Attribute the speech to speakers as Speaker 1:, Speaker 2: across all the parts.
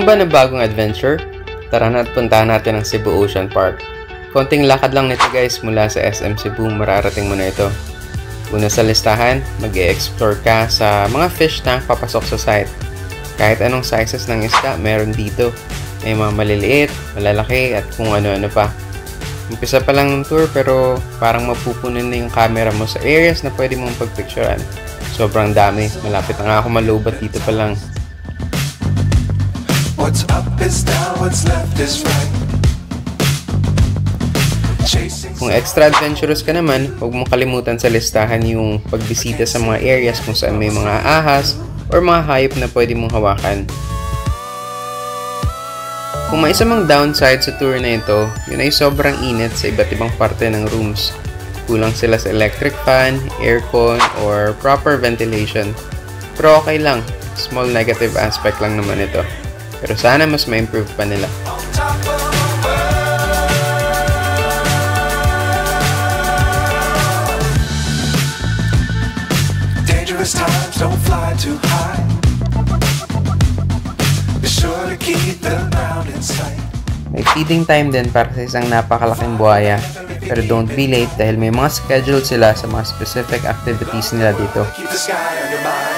Speaker 1: mo ba ng bagong adventure? Tara na at puntahan natin ang Cebu Ocean Park. Konting lakad lang nito guys mula sa SM Cebu, mararating mo na ito. Una sa listahan, mag-e-explore ka sa mga fish tank papasok sa site. Kahit anong sizes ng isda, meron dito. May mga maliliit, malalaki at kung ano-ano pa. Umpisa pa lang ng tour pero parang mapupunin na yung camera mo sa areas na pwede mong pagpicturean. Sobrang dami, malapit na nga ako malubat dito pa lang.
Speaker 2: What's up is down, what's left is right.
Speaker 1: Kung extra adventurous ka naman, huwag mong kalimutan sa listahan yung pagbisita sa mga areas kung saan may mga ahas or mga hayop na pwede mong hawakan. Kung may isa mang downside sa tour na ito, yun ay sobrang init sa iba't ibang parte ng rooms. Kulang sila sa electric fan, aircon, or proper ventilation. Pero okay lang, small negative aspect lang naman ito. Pero sana mas ma-improve pa nila.
Speaker 2: Dangerous times, don't fly too high. Be sure to keep the ground in sight.
Speaker 1: May feeding time din para sa isang napakalaking buhaya. Pero don't be late dahil may mga schedule sila sa mga specific activities nila dito.
Speaker 2: Keep the sky on your mind.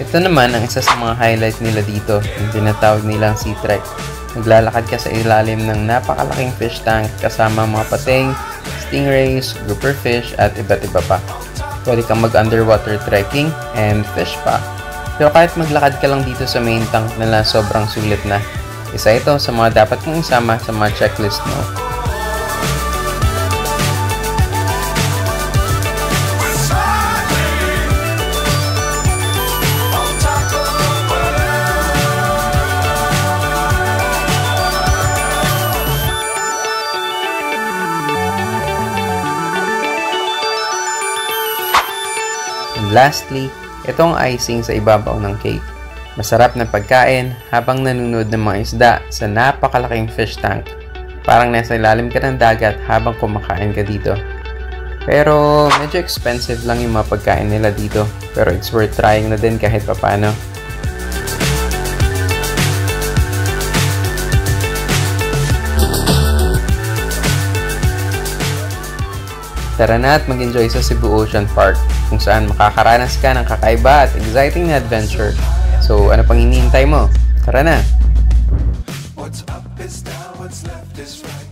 Speaker 1: Ito naman ang isa sa mga highlight nila dito, yung tinatawag nilang sea trek. Naglalakad ka sa ilalim ng napakalaking fish tank kasama mga pating, stingrays, grouper fish at iba't iba pa. Pwede kang mag-underwater trekking and fish pa. Pero kahit maglakad ka lang dito sa main tank nila, sobrang sulit na. Isa ito sa mga dapat mong isama sa mga checklist mo. And lastly, itong icing sa ibabaw ng cake. Masarap na pagkain habang nanonood ng mga isda sa napakalaking fish tank. Parang nasa ilalim ka ng dagat habang kumakain ka dito. Pero medyo expensive lang yung mga pagkain nila dito. Pero it's worth trying na din kahit papano. Tara na at mag-enjoy sa Cebu Ocean Park kung saan makakaranas ka ng kakaiba at exciting na adventure. So ano pang hinihintay mo? Tara na!
Speaker 2: What's up is down, what's left is right.